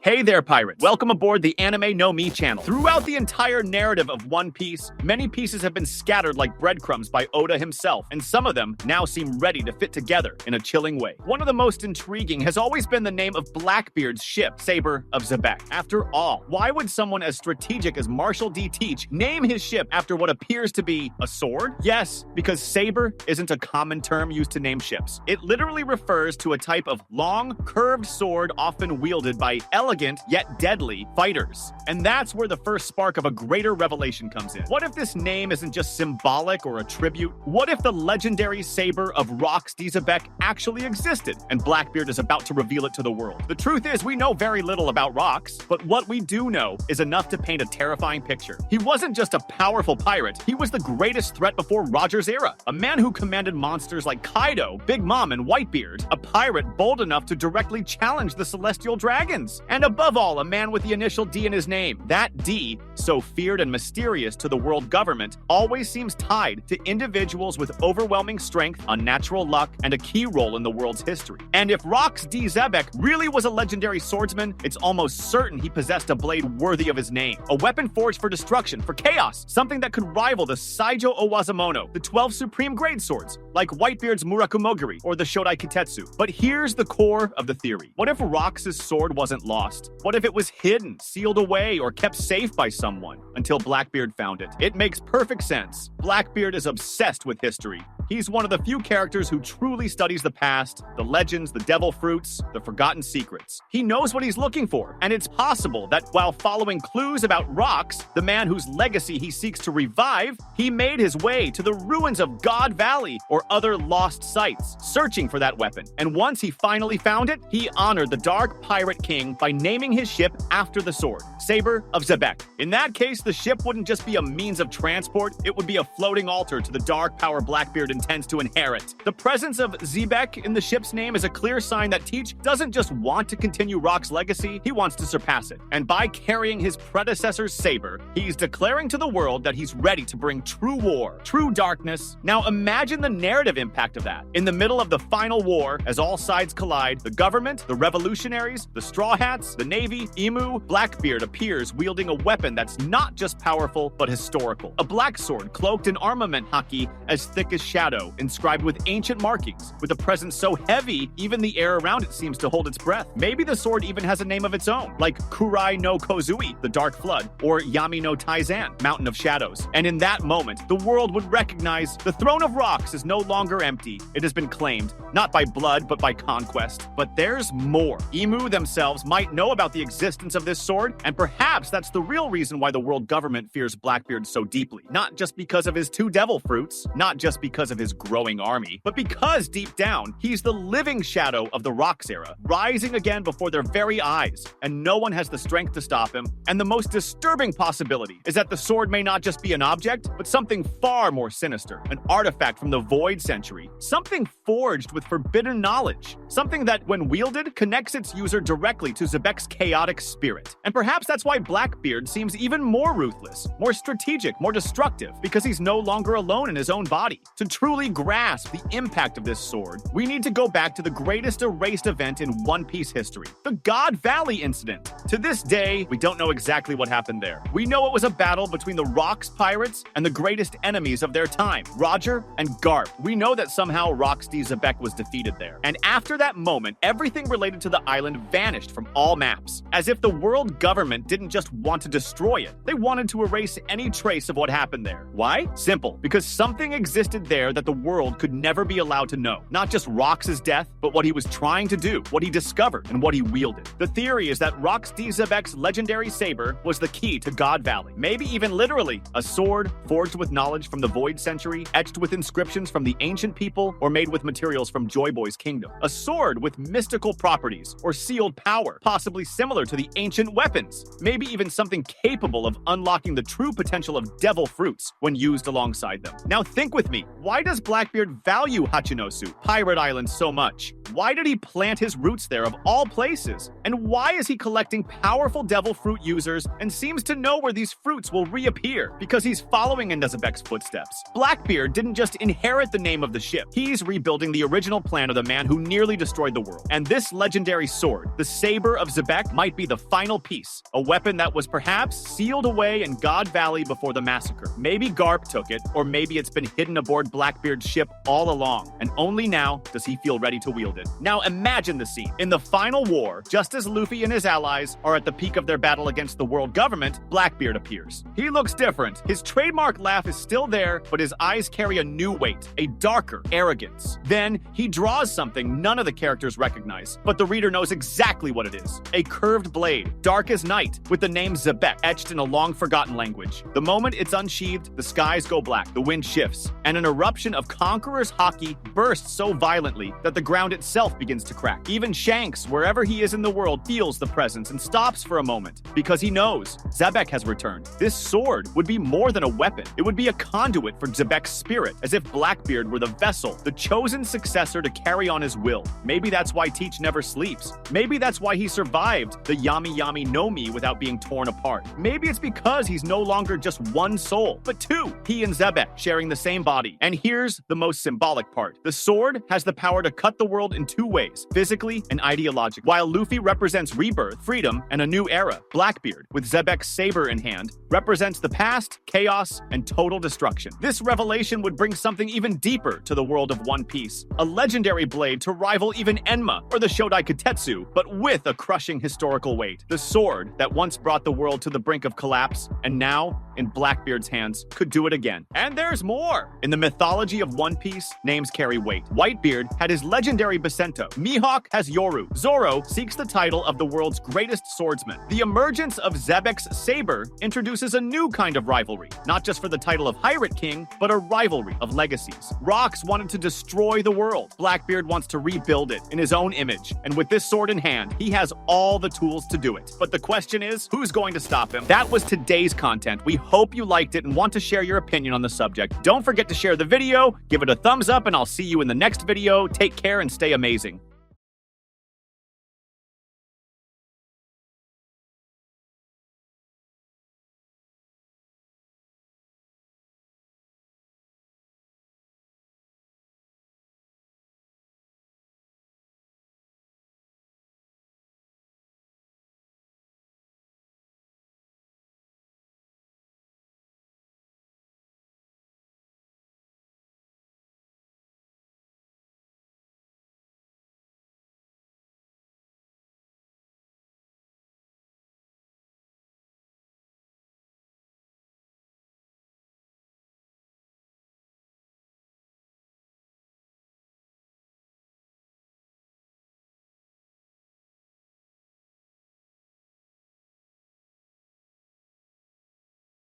Hey there, pirates! Welcome aboard the Anime No Me channel. Throughout the entire narrative of One Piece, many pieces have been scattered like breadcrumbs by Oda himself, and some of them now seem ready to fit together in a chilling way. One of the most intriguing has always been the name of Blackbeard's ship, Saber of Xebec. After all, why would someone as strategic as Marshall D. Teach name his ship after what appears to be a sword? Yes, because Saber isn't a common term used to name ships. It literally refers to a type of long, curved sword often wielded by elegant yet deadly fighters. And that's where the first spark of a greater revelation comes in. What if this name isn't just symbolic or a tribute? What if the legendary saber of Rox Xebec actually existed, and Blackbeard is about to reveal it to the world? The truth is, we know very little about Rox, but what we do know is enough to paint a terrifying picture. He wasn't just a powerful pirate, he was the greatest threat before Roger's era. A man who commanded monsters like Kaido, Big Mom, and Whitebeard. A pirate bold enough to directly challenge the celestial dragons. And above all, a man with the initial D in his name. That D, so feared and mysterious to the world government, always seems tied to individuals with overwhelming strength, unnatural luck, and a key role in the world's history. And if Rox Xebec really was a legendary swordsman, it's almost certain he possessed a blade worthy of his name. A weapon forged for destruction, for chaos, something that could rival the Saijo Owazamono, the 12 supreme grade swords, like Whitebeard's Murakumogiri or the Shodai Kitetsu. But here's the core of the theory. What if Rox's sword wasn't lost? What if it was hidden, sealed away, or kept safe by someone until Blackbeard found it? It makes perfect sense. Blackbeard is obsessed with history. He's one of the few characters who truly studies the past, the legends, the devil fruits, the forgotten secrets. He knows what he's looking for, and it's possible that while following clues about Rox, the man whose legacy he seeks to revive, he made his way to the ruins of God Valley or other lost sites, searching for that weapon. And once he finally found it, he honored the Dark Pirate King by naming his ship after the sword, Saber of Xebec. In that case, the ship wouldn't just be a means of transport, it would be a floating altar to the dark power Blackbeard intends to inherit. The presence of Xebec in the ship's name is a clear sign that Teach doesn't just want to continue Rock's legacy, he wants to surpass it. And by carrying his predecessor's saber, he's declaring to the world that he's ready to bring true war, true darkness. Now imagine the narrative impact of that. In the middle of the final war, as all sides collide, the government, the revolutionaries, the Straw Hats, the Navy, Emu, Blackbeard appears wielding a weapon that's not just powerful, but historical. A black sword cloaked in armament haki as thick as shadow, inscribed with ancient markings, with a presence so heavy, even the air around it seems to hold its breath. Maybe the sword even has a name of its own, like Kurai no Kozui, the Dark Flood, or Yami no Taizan, Mountain of Shadows. And in that moment, the world would recognize the throne of Rox is no longer empty. It has been claimed, not by blood, but by conquest. But there's more. Emu themselves might know about the existence of this sword, and perhaps that's the real reason why the world government fears Blackbeard so deeply. Not just because of his two devil fruits, not just because of his growing army, but because deep down, he's the living shadow of the Rox era, rising again before their very eyes, and no one has the strength to stop him. And the most disturbing possibility is that the sword may not just be an object, but something far more sinister, an artifact from the Void Century, something forged with forbidden knowledge, something that, when wielded, connects its user directly to Xebec's chaotic spirit. And perhaps that's why Blackbeard seems even more ruthless, more strategic, more destructive, because he's no longer alone in his own body. To truly grasp the impact of this sword, we need to go back to the greatest erased event in One Piece history, the God Valley incident. To this day, we don't know exactly what happened there. We know it was a battle between the Rox pirates and the greatest enemies of their time, Roger and Garp. We know that somehow Rox Xebec was defeated there. And after that moment, everything related to the island vanished from all maps, as if the world government didn't just want to destroy it, they wanted to erase any trace of what happened there. Why? Simple. Because something existed there that the world could never be allowed to know. Not just Rox's death, but what he was trying to do, what he discovered, and what he wielded. The theory is that Rox Xebec's legendary saber was the key to God Valley. Maybe even literally, a sword forged with knowledge from the Void Century, etched with inscriptions from the ancient people, or made with materials from Joy Boy's kingdom. A sword with mystical properties, or sealed power, possibly similar to the ancient weapons. Maybe even something capable of unlocking the true potential of devil fruits when used alongside them. Now think with me, why does Blackbeard value Hachinosu, Pirate Island, so much? Why did he plant his roots there of all places? And why is he collecting powerful devil fruit users and seems to know where these fruits will reappear? Because he's following in Xebec's footsteps. Blackbeard didn't just inherit the name of the ship. He's rebuilding the original plan of the man who nearly destroyed the world. And this legendary sword, the Saber of Xebec, might be the final piece. A weapon that was perhaps sealed away in God Valley before the massacre. Maybe Garp took it, or maybe it's been hidden aboard Blackbeard's ship all along, and only now does he feel ready to wield it. Now imagine the scene. In the final war, just as Luffy and his allies are at the peak of their battle against the world government, Blackbeard appears. He looks different. His trademark laugh is still there, but his eyes carry a new weight, a darker arrogance. Then he draws something none of the characters recognize, but the reader knows exactly what it is. A curved blade, dark as night, with the name Xebec etched in a long-forgotten language. The moment it's unsheathed, the skies go black, the wind shifts, and an eruption of Conqueror's haki bursts so violently that the ground itself begins to crack. Even Shanks, wherever he is in the world, feels the presence and stops for a moment, because he knows Xebec has returned. This sword would be more than a weapon. It would be a conduit for Xebec's spirit, as if Blackbeard were the vessel, the chosen successor to carry on his will. Maybe that's why Teach never sleeps. Maybe that's why he survived the Yami Yami no Mi without being torn apart. Maybe it's because he's no longer just one soul, but two. He and Xebec sharing the same body. And here's the most symbolic part. The sword has the power to cut the world in two ways, physically and ideologically. While Luffy represents rebirth, freedom, and a new era, Blackbeard, with Xebec's saber in hand, represents the past, chaos, and total destruction. This revelation would bring something even deeper to the world of One Piece. A legendary blade to rival even Enma or the Shodai Katetsu, but with a crushing historical weight. The sword that once brought the world to the brink of collapse, and now, in Blackbeard's hands, could do it again. And there's more! In the mythology of One Piece, names carry weight. Whitebeard had his legendary Basento. Mihawk has Yoru. Zoro seeks the title of the world's greatest swordsman. The emergence of Xebec's Saber introduces a new kind of rivalry, not just for the title of Pirate King, but a rivalry of legacies. Rox wanted to destroy the world. Blackbeard wants to rebuild it in his own image, and with this sword in hand, he has all the tools to do it. But the question is, who's going to stop him? That was today's content. We hope you liked it and want to share your opinion on the subject. Don't forget to share the video, give it a thumbs up, and I'll see you in the next video. Take care and stay amazing.